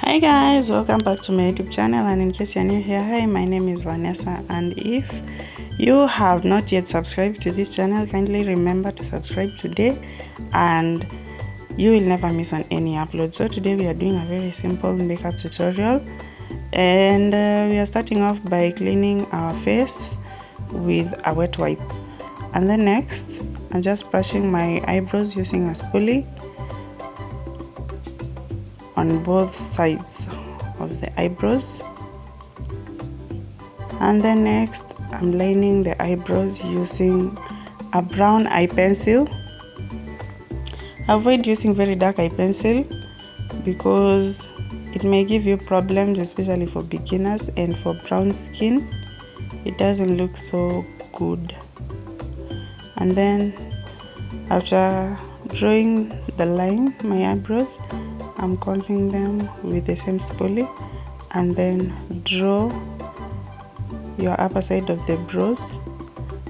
Hi guys, welcome back to my YouTube channel, and in case you're new here, hi, my name is Vanessa, and if you have not yet subscribed to this channel, kindly remember to subscribe today and you will never miss on any upload. So today we are doing a very simple makeup tutorial, and we are starting off by cleaning our face with a wet wipe, and then next I'm just brushing my eyebrows using a spoolie on both sides of the eyebrows, and then next I'm lining the eyebrows using a brown eye pencil. Avoid using very dark eye pencil because it may give you problems, especially for beginners, and for brown skin it doesn't look so good. And then after drawing the line, my eyebrows, I'm combing them with the same spoolie, and then draw your upper side of the brows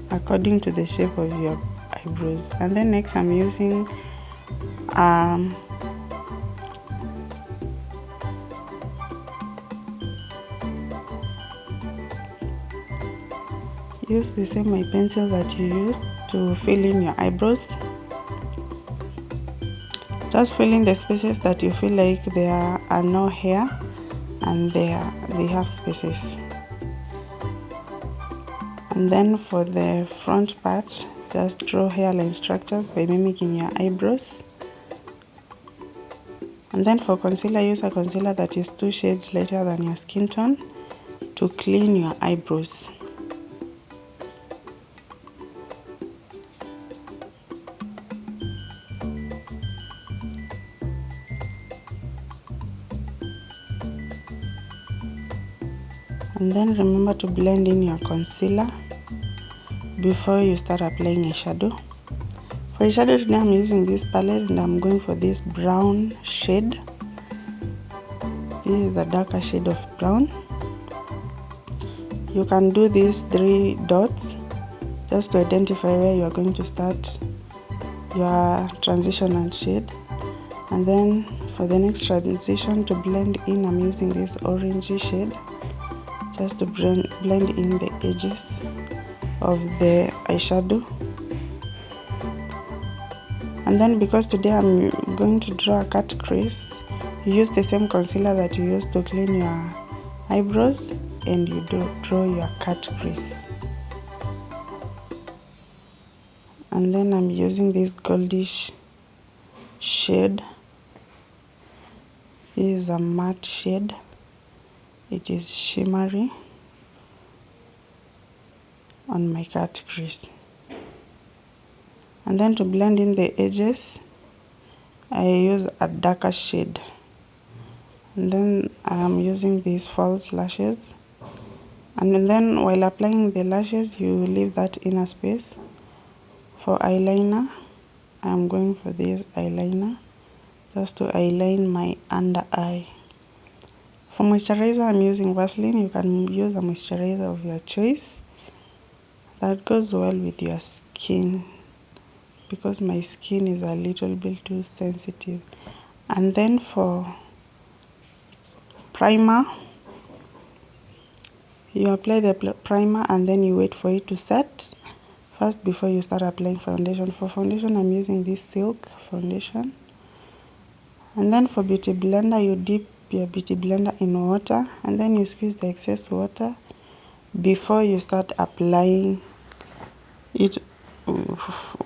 according to the shape of your eyebrows. And then next I'm using use the same eye pencil that you used to fill in your eyebrows. Just fill in the spaces that you feel like there are no hair and they have spaces. And then for the front part, just draw hairline structures by mimicking your eyebrows. And then for concealer, use a concealer that is 2 shades lighter than your skin tone to clean your eyebrows. And then remember to blend in your concealer before you start applying eyeshadow. For eyeshadow today I'm using this palette and I'm going for this brown shade. This is the darker shade of brown. You can do these 3 dots just to identify where you are going to start your transitional shade. And then for the next transition, to blend in, I'm using this orangey shade just to blend in the edges of the eyeshadow. And then because today I'm going to draw a cut crease, you use the same concealer that you used to clean your eyebrows and you draw your cut crease. And then I'm using this goldish shade. This is a matte shade. It is shimmery on my cut crease. And then to blend in the edges, I use a darker shade. And then I'm using these false lashes. And then while applying the lashes, you leave that inner space. For eyeliner, I'm going for this eyeliner just to align my under eye. For moisturizer, I'm using Vaseline. You can use a moisturizer of your choice that goes well with your skin, because my skin is a little bit too sensitive. And then for primer, you apply the primer and then you wait for it to set first before you start applying foundation. For foundation, I'm using this Silk foundation. And then for beauty blender, you dip your beauty blender in water and then you squeeze the excess water before you start applying it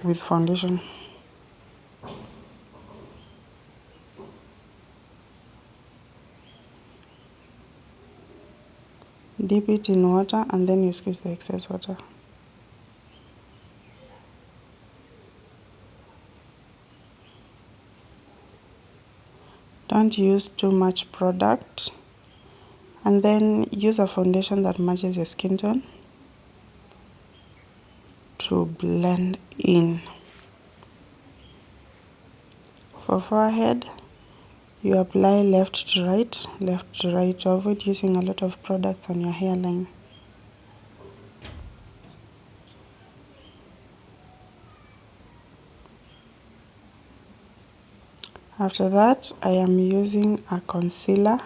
with foundation. Dip it in water and then you squeeze the excess water. Don't use too much product, and then use a foundation that matches your skin tone to blend in. For forehead, you apply left to right to avoid using a lot of products on your hairline. After that, I am using a concealer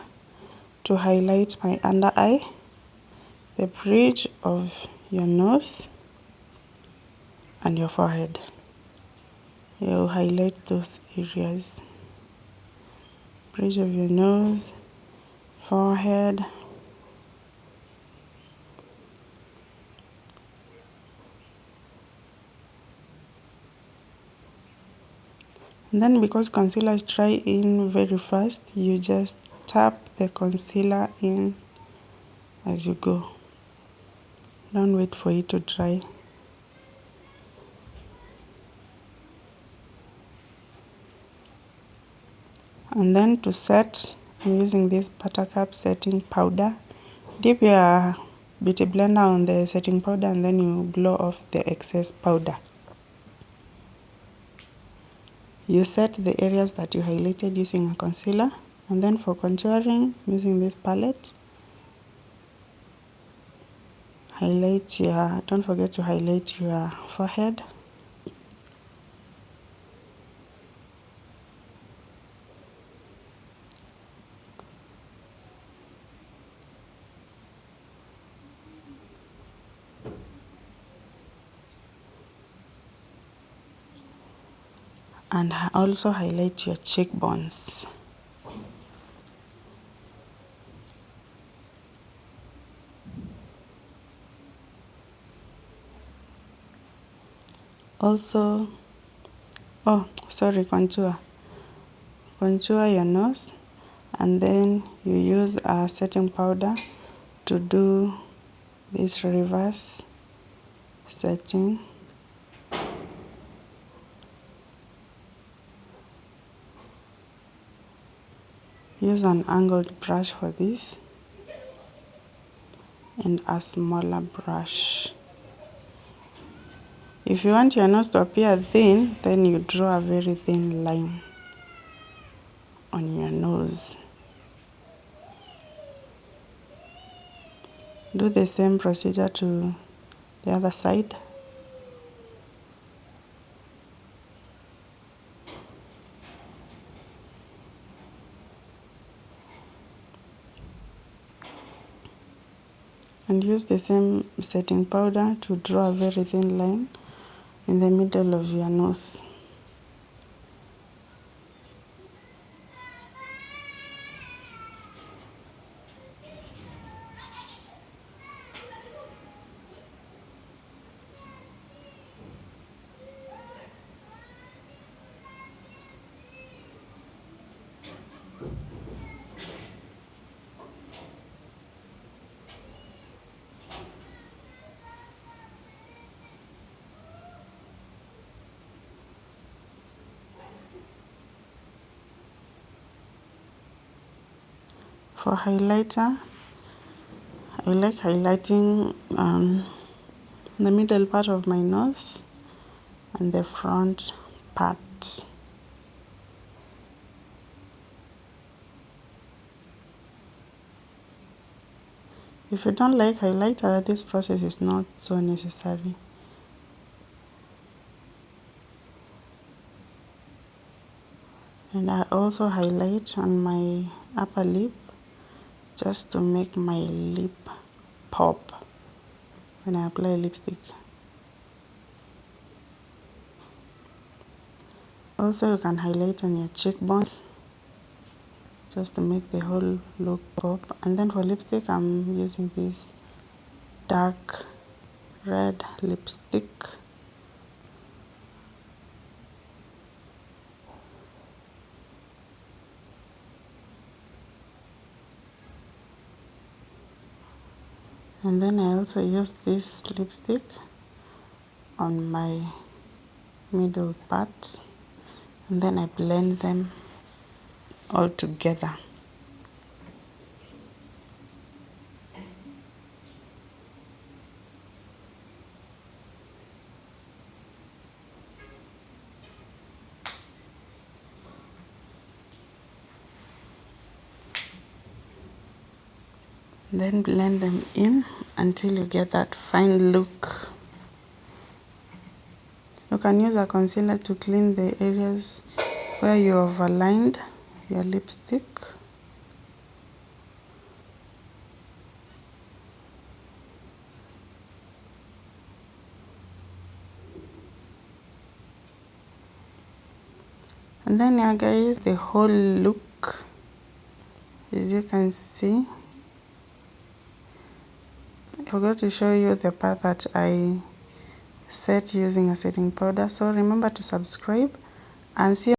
to highlight my under eye, the bridge of your nose, and your forehead. You'll highlight those areas. Bridge of your nose, forehead, and then because concealer is dry in very fast, you just tap the concealer in as you go. Don't wait for it to dry. And then to set, I'm using this Buttercup setting powder. Dip your beauty blender on the setting powder and then you blow off the excess powder. You set the areas that you highlighted using a concealer, and then for contouring, using this palette, don't forget to highlight your forehead. And also highlight your cheekbones. Also, contour. Contour your nose, and then you use a setting powder to do this reverse setting. Use an angled brush for this and a smaller brush. If you want your nose to appear thin, then you draw a very thin line on your nose. Do the same procedure to the other side. And use the same setting powder to draw a very thin line in the middle of your nose. For highlighter, I like highlighting the middle part of my nose and the front part. If you don't like highlighter, this process is not so necessary. And I also highlight on my upper lip just to make my lip pop when I apply lipstick. Also, you can highlight on your cheekbones just to make the whole look pop. And then for lipstick, I'm using this dark red lipstick. And then I also use this lipstick on my middle parts, and then I blend them all together. Then blend them in until you get that fine look. You can use a concealer to clean the areas where you overlined your lipstick. And then yeah guys, the whole look, as you can see. I forgot to show you the part that I set using a setting powder, so remember to subscribe and see you